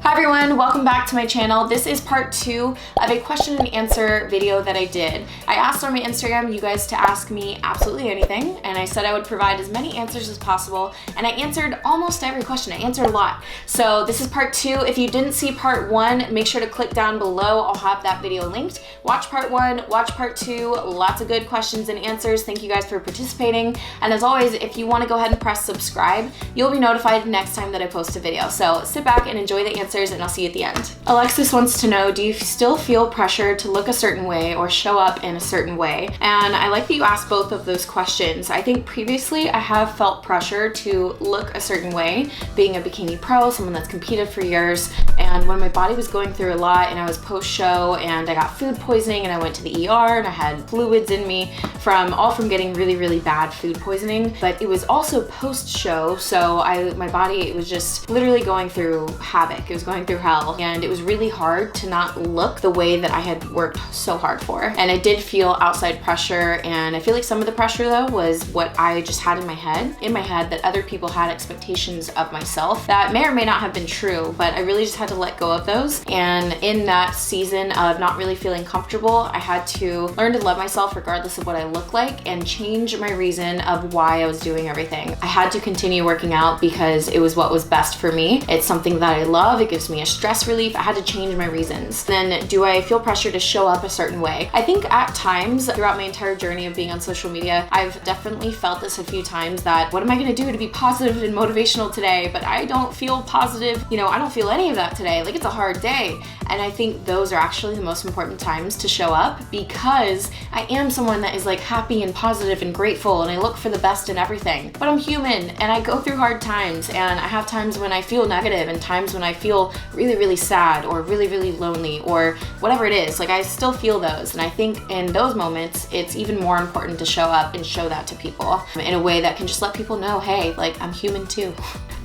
Hi everyone, welcome back to my channel. This is part 2 of a question and answer video that I did. I asked on my Instagram you guys to ask me absolutely anything, and I said I would provide as many answers as possible, and I answered almost every question. I answered a lot. So this is part 2. If you didn't see part 1, make sure to click down below. I'll have that video linked. Watch part 1, watch part 2. Lots of good questions and answers. Thank you guys for participating. And as always, if you want to go ahead and press subscribe, you'll be notified next time that I post a video. So sit back and enjoy the answers, and I'll see you at the end. Alexis wants to know, do you still feel pressure to look a certain way or show up in a certain way? And I like that you asked both of those questions. I think previously I have felt pressure to look a certain way, being a bikini pro, someone that's competed for years, and when my body was going through a lot and I was post-show and I got food poisoning and I went to the ER and I had fluids in me from getting really bad food poisoning, but it was also post-show, so my body, it was just literally going through havoc. It was going through hell, and it was really hard to not look the way that I had worked so hard for. And I did feel outside pressure, and I feel like some of the pressure though was what I just had in my head that other people had expectations of myself that may or may not have been true, but I really just had to let go of those. And in that season of not really feeling comfortable, I had to learn to love myself regardless of what I look like and change my reason of why I was doing everything. I had to continue working out because it was what was best for me. It's something that I love. It gives me a stress relief. I had to change my reasons. Then, do I feel pressure to show up a certain way? I think at times throughout my entire journey of being on social media, I've definitely felt this a few times that what am I gonna do to be positive and motivational today? But I don't feel positive. I don't feel any of that today. Like, it's a hard day. And I think those are actually the most important times to show up, because I am someone that is like happy and positive and grateful, and I look for the best in everything. But I'm human and I go through hard times, and I have times when I feel negative and times when I feel really sad or really lonely or whatever it is. Like, I still feel those, and I think in those moments it's even more important to show up and show that to people in a way that can just let people know, hey, like, I'm human too.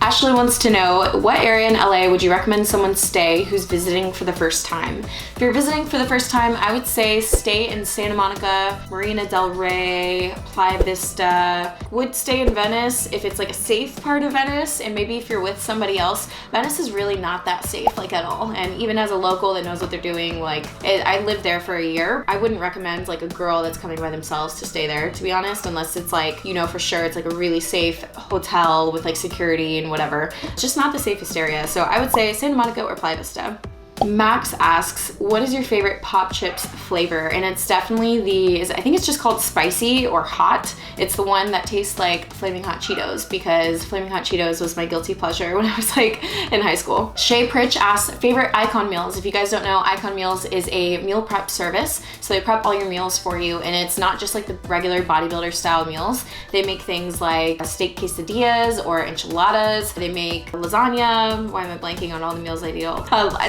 Ashley wants to know, what area in LA would you recommend someone stay who's visiting for the first time? If you're visiting for the first time, I would say stay in Santa Monica, Marina del Rey, Playa Vista. Would stay in Venice if it's like a safe part of Venice, and maybe if you're with somebody else. Venice is really not that safe, like, at all. And even as a local that knows what they're doing, like, I lived there for a year. I wouldn't recommend like a girl that's coming by themselves to stay there, to be honest, unless it's like, for sure it's like a really safe hotel with like security and whatever. It's just not the safest area. So I would say Santa Monica or Playa Vista. Max asks, what is your favorite pop chips flavor? And it's definitely I think it's just called spicy or hot. It's the one that tastes like Flaming Hot Cheetos, because Flaming Hot Cheetos was my guilty pleasure when I was like in high school. Shay Pritch asks, favorite Icon meals? If you guys don't know, Icon Meals is a meal prep service. So they prep all your meals for you, and it's not just like the regular bodybuilder style meals. They make things like steak quesadillas or enchiladas. They make lasagna. Why am I blanking on all the meals I do?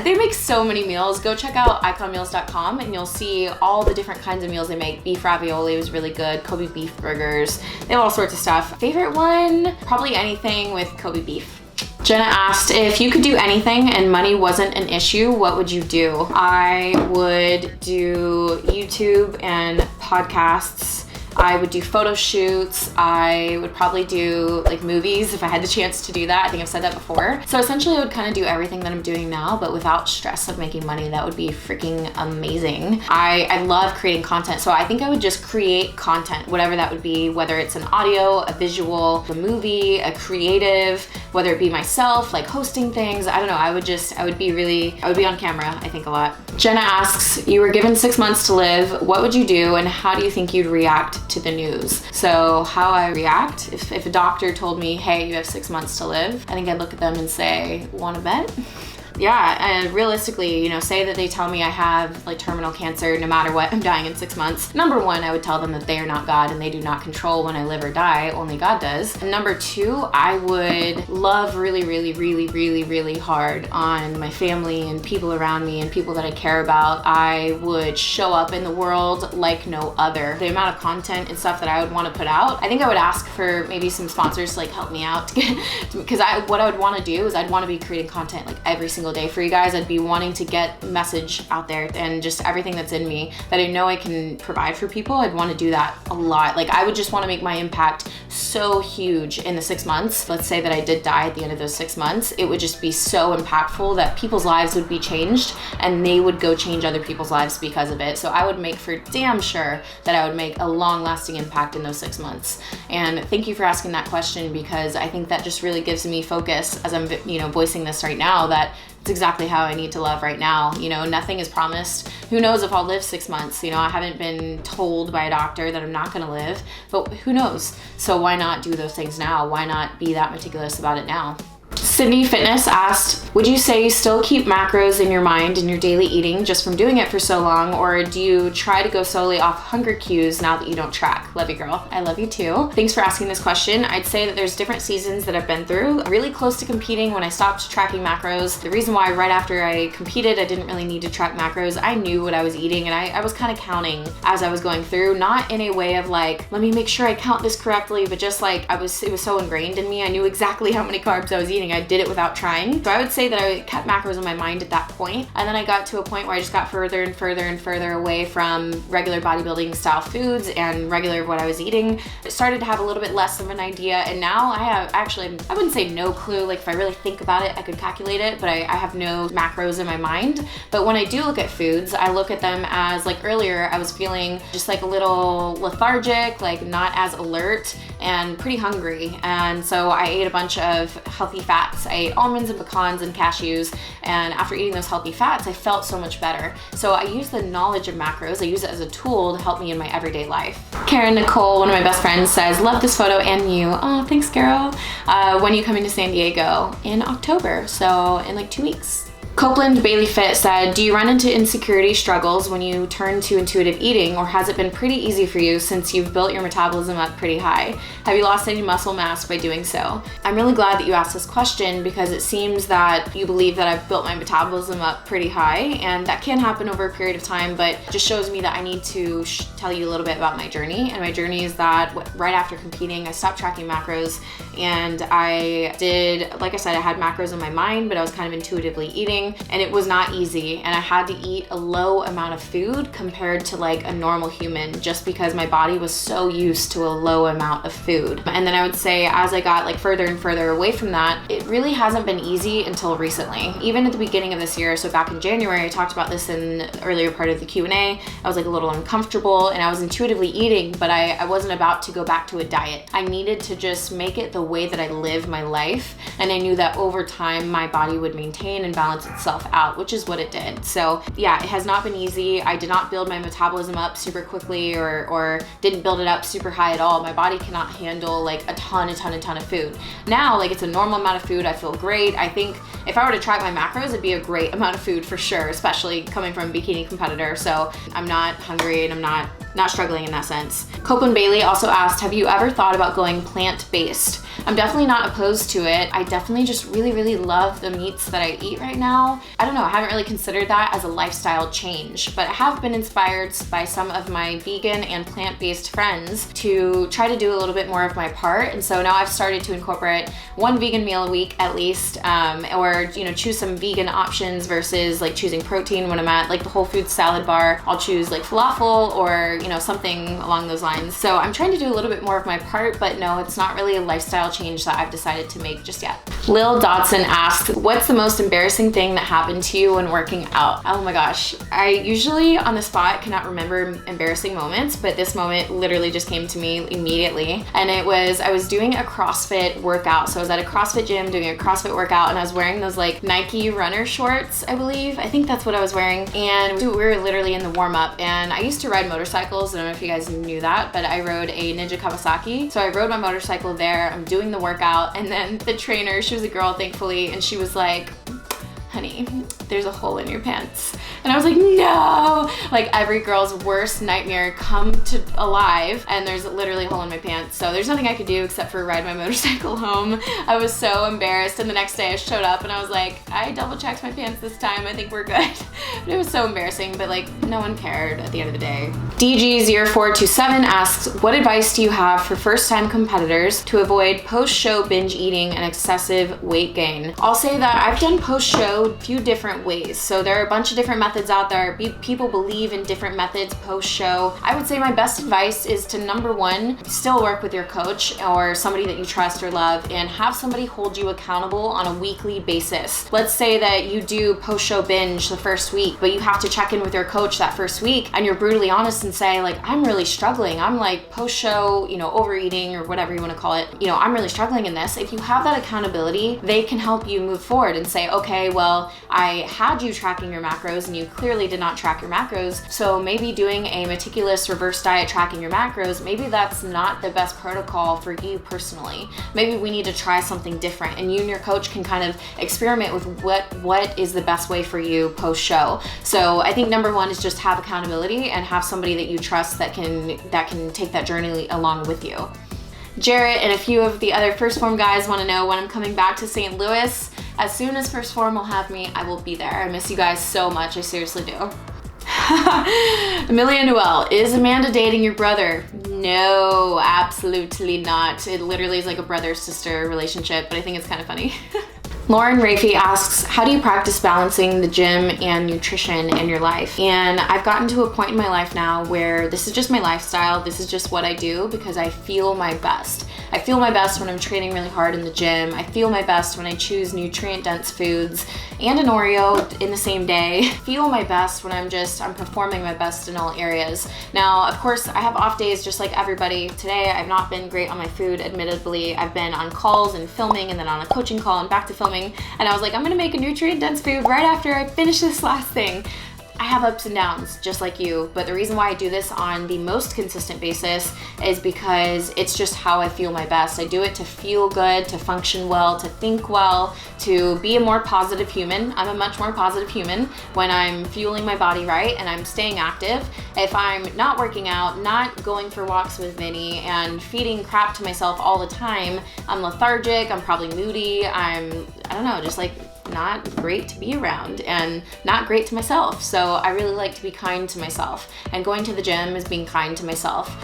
They make so many meals. Go check out iconmeals.com and you'll see all the different kinds of meals they make. Beef ravioli was really good. Kobe beef burgers. They have all sorts of stuff. Favorite one? Probably anything with Kobe beef. Jenna asked, if you could do anything and money wasn't an issue, what would you do? I would do YouTube and podcasts. I would do photo shoots. I would probably do like movies if I had the chance to do that. I think I've said that before. So essentially I would kind of do everything that I'm doing now, but without stress of making money. That would be freaking amazing. I love creating content. So I think I would just create content, whatever that would be, whether it's an audio, a visual, a movie, a creative, whether it be myself, like hosting things. I don't know. I would be on camera, I think, a lot. Jenna asks, you were given 6 months to live. What would you do, and how do you think you'd react to the news? So how I react, if a doctor told me, hey, you have 6 months to live, I think I'd look at them and say, wanna bet? Yeah, and realistically, say that they tell me I have like terminal cancer, no matter what, I'm dying in 6 months. Number one, I would tell them that they are not God and they do not control when I live or die, only God does. And number two, I would love really hard on my family and people around me and people that I care about. I would show up in the world like no other. The amount of content and stuff that I would want to put out, I think I would ask for maybe some sponsors to like help me out, because what I would want to do is I'd want to be creating content like every single single day for you guys. I'd be wanting to get a message out there and just everything that's in me that I know I can provide for people. I'd want to do that a lot. Like I would just want to make my impact so huge in the 6 months. Let's say that I did die at the end of those 6 months. It would just be so impactful that people's lives would be changed and they would go change other people's lives because of it. So I would make for damn sure that I would make a long lasting impact in those 6 months. And thank you for asking that question, because I think that just really gives me focus as I'm, voicing this right now, that it's exactly how I need to love right now. Nothing is promised. Who knows if I'll live 6 months? I haven't been told by a doctor that I'm not gonna live, but who knows? So why not do those things now? Why not be that meticulous about it now? Sydney Fitness asked, would you say you still keep macros in your mind in your daily eating just from doing it for so long, or do you try to go solely off hunger cues now that you don't track? Love you, girl. I love you too. Thanks for asking this question. I'd say that there's different seasons that I've been through. Really close to competing when I stopped tracking macros. The reason why right after I competed, I didn't really need to track macros. I knew what I was eating and I was kind of counting as I was going through, not in a way of like, let me make sure I count this correctly, but just like it was so ingrained in me. I knew exactly how many carbs I was eating. I did it without trying. So I would say that I kept macros in my mind at that point. And then I got to a point where I just got further and further and further away from regular bodybuilding style foods and regular what I was eating. I started to have a little bit less of an idea. And now I have actually, I wouldn't say no clue. Like if I really think about it, I could calculate it, but I have no macros in my mind. But when I do look at foods, I look at them as, like earlier, I was feeling just like a little lethargic, like not as alert and pretty hungry. And so I ate a bunch of healthy fats. I ate almonds and pecans and cashews, and after eating those healthy fats, I felt so much better. So I use the knowledge of macros, I use it as a tool to help me in my everyday life. Karen Nicole, one of my best friends, says, love this photo and you. Oh, thanks, girl. When are you coming to San Diego? In October, so in like 2 weeks. Copeland Bailey Fit said, do you run into insecurity struggles when you turn to intuitive eating, or has it been pretty easy for you since you've built your metabolism up pretty high? Have you lost any muscle mass by doing so? I'm really glad that you asked this question, because it seems that you believe that I've built my metabolism up pretty high, and that can happen over a period of time, but it just shows me that I need to tell you a little bit about my journey. And my journey is that right after competing, I stopped tracking macros, and I did, like I said, I had macros in my mind, but I was kind of intuitively eating. And it was not easy, and I had to eat a low amount of food compared to like a normal human, just because my body was so used to a low amount of food. And then I would say as I got like further and further away from that, it really hasn't been easy until recently. Even at the beginning of this year, so back in January, I talked about this in the earlier part of the Q&A, I was like a little uncomfortable and I was intuitively eating, but I wasn't about to go back to a diet. I needed to just make it the way that I live my life, and I knew that over time my body would maintain and balance itself out, which is what it did. So yeah, it has not been easy. I did not build my metabolism up super quickly or didn't build it up super high at all. My body cannot handle like a ton of food. Now, like it's a normal amount of food. I feel great. I think if I were to track my macros, it'd be a great amount of food for sure, especially coming from a bikini competitor. So I'm not hungry and I'm not struggling in that sense. Copeland Bailey also asked, have you ever thought about going plant-based? I'm definitely not opposed to it. I definitely just really love the meats that I eat right now. I don't know, I haven't really considered that as a lifestyle change, but I have been inspired by some of my vegan and plant-based friends to try to do a little bit more of my part. And so now I've started to incorporate one vegan meal a week at least, or choose some vegan options versus like choosing protein when I'm at like the Whole Foods salad bar. I'll choose like falafel or something along those lines. So I'm trying to do a little bit more of my part, but no, it's not really a lifestyle change that I've decided to make just yet. Lil Dodson asked, what's the most embarrassing thing that happened to you when working out? Oh my gosh, I usually on the spot cannot remember embarrassing moments, but this moment literally just came to me immediately. And it was, I was doing a CrossFit workout. So I was at a CrossFit gym doing a CrossFit workout, and I was wearing those like Nike runner shorts, I believe. I think that's what I was wearing. And we were literally in the warm up, and I used to ride motorcycles. I don't know if you guys knew that, but I rode a Ninja Kawasaki. So I rode my motorcycle there, I'm doing the workout, and then the trainer, she was a girl thankfully, and she was like, honey, there's a hole in your pants. And I was like, no! Like every girl's worst nightmare come to alive, and there's literally a hole in my pants. So there's nothing I could do except for ride my motorcycle home. I was so embarrassed, and the next day I showed up and I was like, I double checked my pants this time, I think we're good. But it was so embarrassing, but like no one cared at the end of the day. DG0427 asks, what advice do you have for first-time competitors to avoid post-show binge eating and excessive weight gain? I'll say that I've done post-show few different ways. So there are a bunch of different methods out there. People believe in different methods post-show. I would say my best advice is to, number one, still work with your coach or somebody that you trust or love, and have somebody hold you accountable on a weekly basis. Let's say that you do post-show binge the first week, but you have to check in with your coach that first week and you're brutally honest and say, like, I'm really struggling. I'm like post-show, overeating or whatever you want to call it. I'm really struggling in this. If you have that accountability, they can help you move forward and say, okay, well, I had you tracking your macros and you clearly did not track your macros. So maybe doing a meticulous reverse diet tracking your macros, maybe that's not the best protocol for you personally. Maybe we need to try something different, and you and your coach can kind of experiment with what is the best way for you post-show. So I think number one is just have accountability and have somebody that you trust that can take that journey along with you. Jarrett and a few of the other First Form guys want to know when I'm coming back to St. Louis. As soon as First Form will have me, I will be there. I miss you guys so much, I seriously do. Amelia Noel, is Amanda dating your brother? No, absolutely not. It literally is like a brother-sister relationship, but I think it's kind of funny. Lauren Rafi asks, how do you practice balancing the gym and nutrition in your life? And I've gotten to a point in my life now where this is just my lifestyle. This is just what I do because I feel my best. I feel my best when I'm training really hard in the gym. I feel my best when I choose nutrient-dense foods and an Oreo in the same day. I feel my best when I'm performing my best in all areas. Now, of course, I have off days just like everybody. Today, I've not been great on my food, admittedly. I've been on calls and filming and then on a coaching call and back to filming. And I was like, I'm gonna make a nutrient-dense food right after I finish this last thing. I have ups and downs just like you, but the reason why I do this on the most consistent basis is because it's just how I feel my best. I do it to feel good, to function well, to think well, to be a more positive human. I'm a much more positive human when I'm fueling my body right and I'm staying active. If I'm not working out, not going for walks with Vinny, and feeding crap to myself all the time, I'm lethargic, I'm probably moody, I don't know, just like not great to be around and not great to myself. So I really like to be kind to myself, and going to the gym is being kind to myself.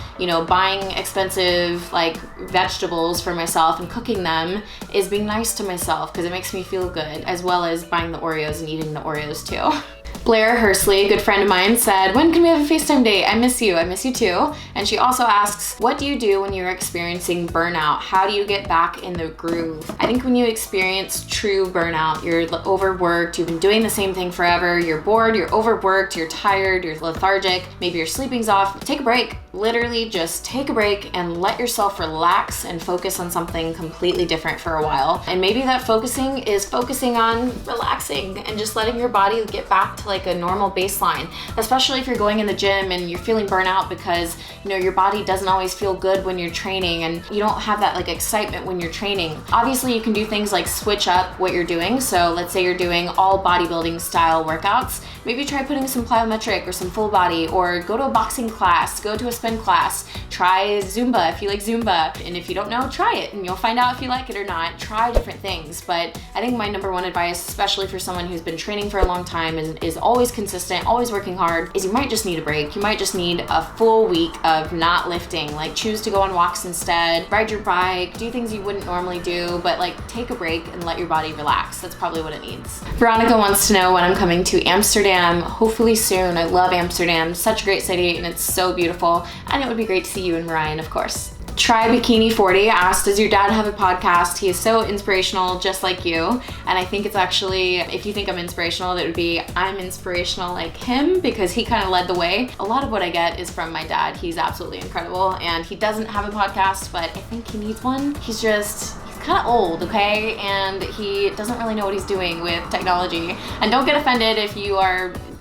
Buying expensive like vegetables for myself and cooking them is being nice to myself because it makes me feel good, as well as buying the Oreos and eating the Oreos too. Blair Hursley, a good friend of mine, said, when can we have a FaceTime date? I miss you too. And she also asks, what do you do when you're experiencing burnout? How do you get back in the groove? I think when you experience true burnout, you're overworked, you've been doing the same thing forever, you're bored, you're overworked, you're tired, you're lethargic, maybe your sleeping's off, take a break. Literally just take a break and let yourself relax and focus on something completely different for a while. And maybe that focusing is focusing on relaxing and just letting your body get back to like a normal baseline, especially if you're going in the gym and you're feeling burnout because your body doesn't always feel good when you're training and you don't have that like excitement when you're training. Obviously you can do things like switch up what you're doing. So let's say you're doing all bodybuilding style workouts. Maybe try putting some plyometric or some full body, or go to a boxing class, go to a spin class, try Zumba if you like Zumba. And if you don't know, try it and you'll find out if you like it or not. Try different things. But I think my number one advice, especially for someone who's been training for a long time and is always consistent, always working hard, is you might just need a break. You might just need a full week of not lifting. Like choose to go on walks instead, ride your bike, do things you wouldn't normally do, but like take a break and let your body relax. That's probably what it needs. Veronica wants to know when I'm coming to Amsterdam. Hopefully soon. I love Amsterdam. Such a great city and it's so beautiful. And it would be great to see you and Ryan, of course. Try Bikini 40 asked, does your dad have a podcast? He is so inspirational, just like you. And I think it's actually, if you think I'm inspirational, that would be I'm inspirational like him, because he kind of led the way. A lot of what I get is from my dad. He's absolutely incredible. And he doesn't have a podcast, but I think he needs one. He's kind of old, okay? And he doesn't really know what he's doing with technology. And don't get offended if you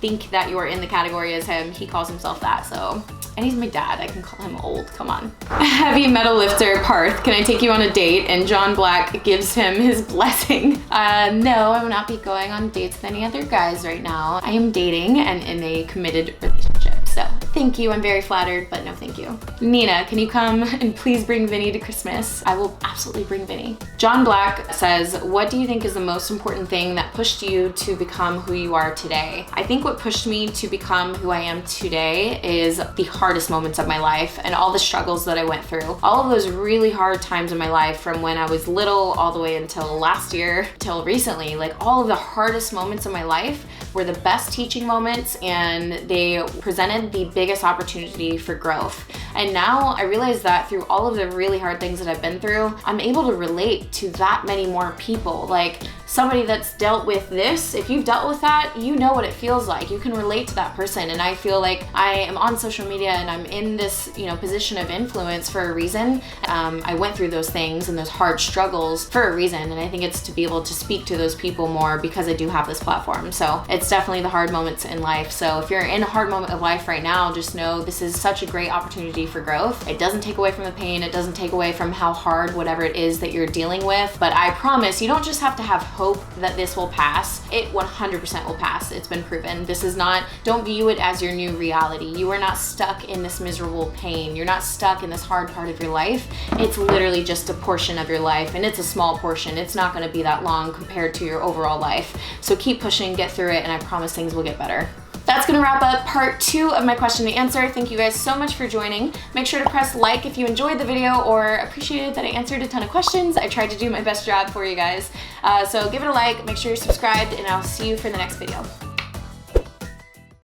think that you're in the category as him. He calls himself that, so. And he's my dad, I can call him old, come on. Heavy metal lifter Parth, can I take you on a date? And John Black gives him his blessing. No, I will not be going on dates with any other guys right now. I am dating and in a committed relationship. So So thank you, I'm very flattered, but no thank you. Nina, can you come and please bring Vinny to Christmas? I will absolutely bring Vinny. John Black says, what do you think is the most important thing that pushed you to become who you are today? I think what pushed me to become who I am today is the hardest moments of my life and all the struggles that I went through. All of those really hard times in my life, from when I was little all the way until last year, till recently, like all of the hardest moments of my life were the best teaching moments, and they presented the biggest opportunity for growth. And now I realize that through all of the really hard things that I've been through, I'm able to relate to that many more people. Like somebody that's dealt with this, if you've dealt with that, you know what it feels like. You can relate to that person. And I feel like I am on social media and I'm in this, position of influence for a reason. I went through those things and those hard struggles for a reason. And I think it's to be able to speak to those people more because I do have this platform. So it's definitely the hard moments in life. So if you're in a hard moment of life right now, just know this is such a great opportunity for growth. It doesn't take away from the pain. It doesn't take away from how hard whatever it is that you're dealing with. But I promise you don't just have to have hope that this will pass. It 100% will pass. It's been proven. This is not, don't view it as your new reality. You are not stuck in this miserable pain. You're not stuck in this hard part of your life. It's literally just a portion of your life, and it's a small portion. It's not going to be that long compared to your overall life. So keep pushing, get through it, and I promise things will get better. That's gonna wrap up part 2 of my question and answer. Thank you guys so much for joining. Make sure to press like if you enjoyed the video or appreciated that I answered a ton of questions. I tried to do my best job for you guys. So give it a like, make sure you're subscribed, and I'll see you for the next video.